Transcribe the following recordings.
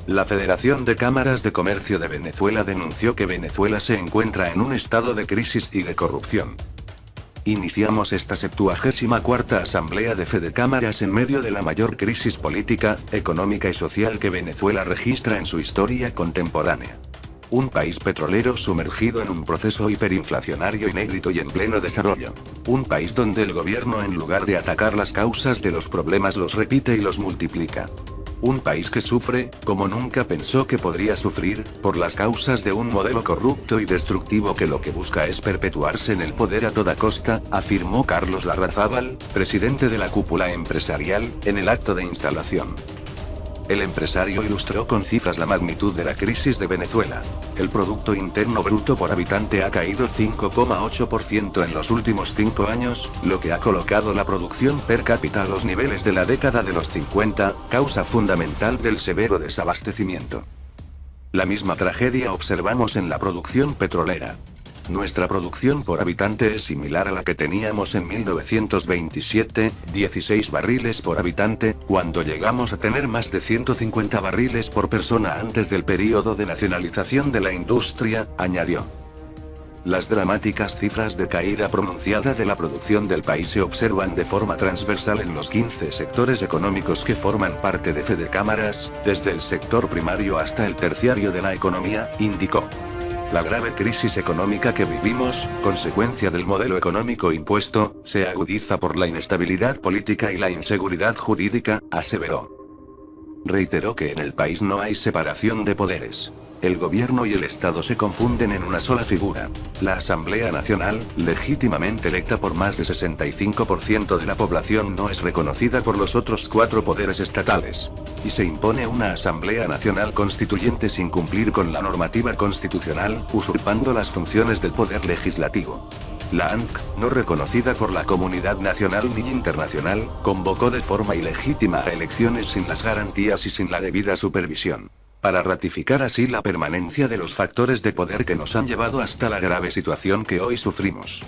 La Federación de Cámaras de Comercio de Venezuela denunció que Venezuela se encuentra en un estado de crisis y de corrupción. Iniciamos esta 74ª Asamblea de Fedecámaras en medio de la mayor crisis política, económica y social que Venezuela registra en su historia contemporánea. Un país petrolero sumergido en un proceso hiperinflacionario inédito y en pleno desarrollo. Un país donde el gobierno, en lugar de atacar las causas de los problemas, los repite y los multiplica. Un país que sufre, como nunca pensó que podría sufrir, por las causas de un modelo corrupto y destructivo que lo que busca es perpetuarse en el poder a toda costa, afirmó Carlos Larrazábal, presidente de la cúpula empresarial, en el acto de instalación. El empresario ilustró con cifras la magnitud de la crisis de Venezuela. El Producto Interno Bruto por habitante ha caído 5,8% en los últimos 5 años, lo que ha colocado la producción per cápita a los niveles de la década de los 50, causa fundamental del severo desabastecimiento. La misma tragedia observamos en la producción petrolera. Nuestra producción por habitante es similar a la que teníamos en 1927, 16 barriles por habitante, cuando llegamos a tener más de 150 barriles por persona antes del período de nacionalización de la industria, añadió. Las dramáticas cifras de caída pronunciada de la producción del país se observan de forma transversal en los 15 sectores económicos que forman parte de Fedecámaras, desde el sector primario hasta el terciario de la economía, indicó. La grave crisis económica que vivimos, consecuencia del modelo económico impuesto, se agudiza por la inestabilidad política y la inseguridad jurídica, aseveró. Reiteró que en el país no hay separación de poderes. El gobierno y el Estado se confunden en una sola figura. La Asamblea Nacional, legítimamente electa por más de 65% de la población, no es reconocida por los otros 4 poderes estatales. Y se impone una Asamblea Nacional Constituyente sin cumplir con la normativa constitucional, usurpando las funciones del poder legislativo. La ANC, no reconocida por la comunidad nacional ni internacional, convocó de forma ilegítima a elecciones sin las garantías y sin la debida supervisión. Para ratificar así la permanencia de los factores de poder que nos han llevado hasta la grave situación que hoy sufrimos.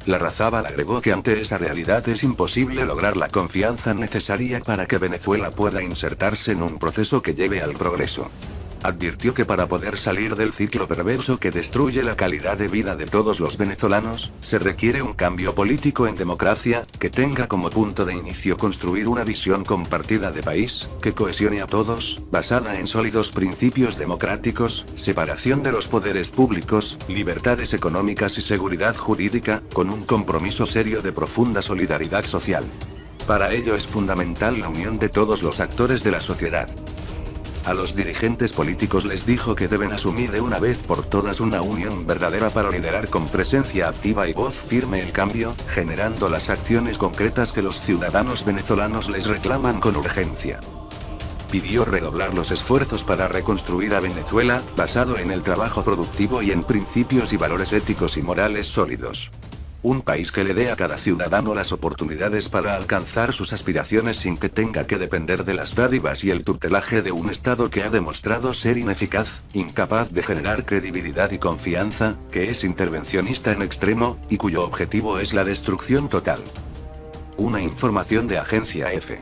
Larrazábal agregó que ante esa realidad es imposible lograr la confianza necesaria para que Venezuela pueda insertarse en un proceso que lleve al progreso. Advirtió que para poder salir del ciclo perverso que destruye la calidad de vida de todos los venezolanos, se requiere un cambio político en democracia, que tenga como punto de inicio construir una visión compartida de país, que cohesione a todos, basada en sólidos principios democráticos, separación de los poderes públicos, libertades económicas y seguridad jurídica, con un compromiso serio de profunda solidaridad social. Para ello es fundamental la unión de todos los actores de la sociedad. A los dirigentes políticos les dijo que deben asumir de una vez por todas una unión verdadera para liderar con presencia activa y voz firme el cambio, generando las acciones concretas que los ciudadanos venezolanos les reclaman con urgencia. Pidió redoblar los esfuerzos para reconstruir a Venezuela, basado en el trabajo productivo y en principios y valores éticos y morales sólidos. Un país que le dé a cada ciudadano las oportunidades para alcanzar sus aspiraciones sin que tenga que depender de las dádivas y el tutelaje de un Estado que ha demostrado ser ineficaz, incapaz de generar credibilidad y confianza, que es intervencionista en extremo, y cuyo objetivo es la destrucción total. Una información de Agencia EFE.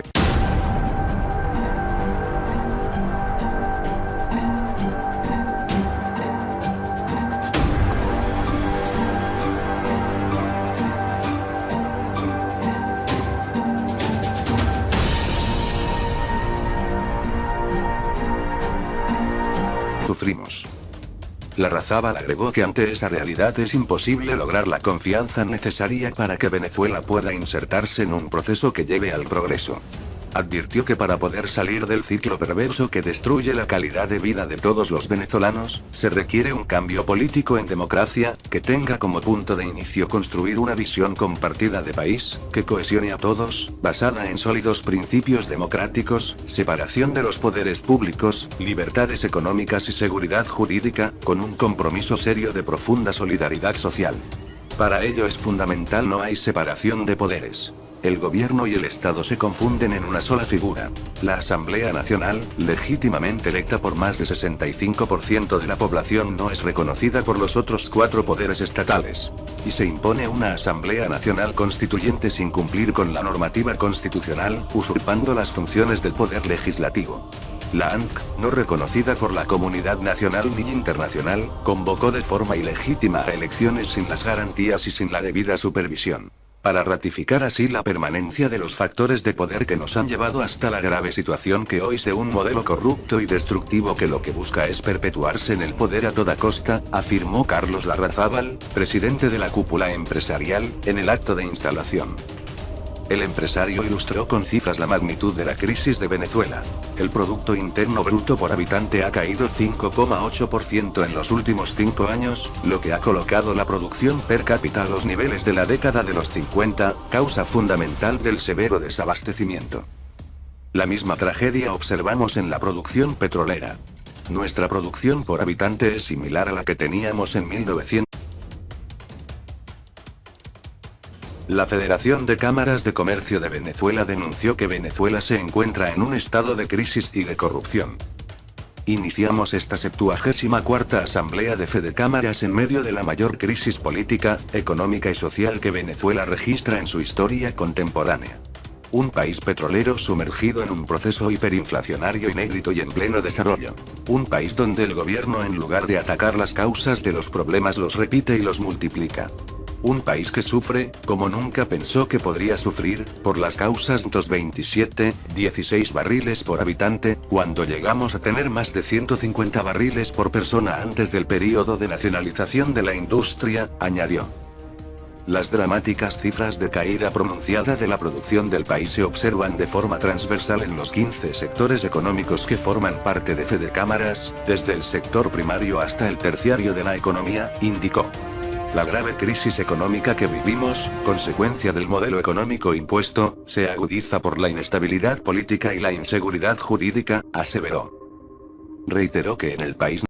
Sufrimos. Larrazábal agregó que ante esa realidad es imposible lograr la confianza necesaria para que Venezuela pueda insertarse en un proceso que lleve al progreso. Advirtió que para poder salir del ciclo perverso que destruye la calidad de vida de todos los venezolanos, se requiere un cambio político en democracia, que tenga como punto de inicio construir una visión compartida de país, que cohesione a todos, basada en sólidos principios democráticos, separación de los poderes públicos, libertades económicas y seguridad jurídica, con un compromiso serio de profunda solidaridad social. Para ello es fundamental no hay separación de poderes. El gobierno y el Estado se confunden en una sola figura. La Asamblea Nacional, legítimamente electa por más de 65% de la población, no es reconocida por los otros 4 poderes estatales. Y se impone una Asamblea Nacional Constituyente sin cumplir con la normativa constitucional, usurpando las funciones del poder legislativo. La ANC, no reconocida por la comunidad nacional ni internacional, convocó de forma ilegítima a elecciones sin las garantías y sin la debida supervisión. Para ratificar así la permanencia de los factores de poder que nos han llevado hasta la grave situación que hoy de un modelo corrupto y destructivo que lo que busca es perpetuarse en el poder a toda costa, afirmó Carlos Larrazábal, presidente de la cúpula empresarial, en el acto de instalación. El empresario ilustró con cifras la magnitud de la crisis de Venezuela. El Producto Interno Bruto por habitante ha caído 5,8% en los últimos 5 años, lo que ha colocado la producción per cápita a los niveles de la década de los 50, causa fundamental del severo desabastecimiento. La misma tragedia observamos en la producción petrolera. Nuestra producción por habitante es similar a la que teníamos en 1900. La Federación de Cámaras de Comercio de Venezuela denunció que Venezuela se encuentra en un estado de crisis y de corrupción. Iniciamos esta 74ª Asamblea de Fedecámaras en medio de la mayor crisis política, económica y social que Venezuela registra en su historia contemporánea. Un país petrolero sumergido en un proceso hiperinflacionario inédito y en pleno desarrollo. Un país donde el gobierno, en lugar de atacar las causas de los problemas, los repite y los multiplica. Un país que sufre, como nunca pensó que podría sufrir, por las causas de 16 barriles por habitante, cuando llegamos a tener más de 150 barriles por persona antes del período de nacionalización de la industria, añadió. Las dramáticas cifras de caída pronunciada de la producción del país se observan de forma transversal en los 15 sectores económicos que forman parte de Fedecámaras, desde el sector primario hasta el terciario de la economía, indicó. La grave crisis económica que vivimos, consecuencia del modelo económico impuesto, se agudiza por la inestabilidad política y la inseguridad jurídica, aseveró. Reiteró que en el país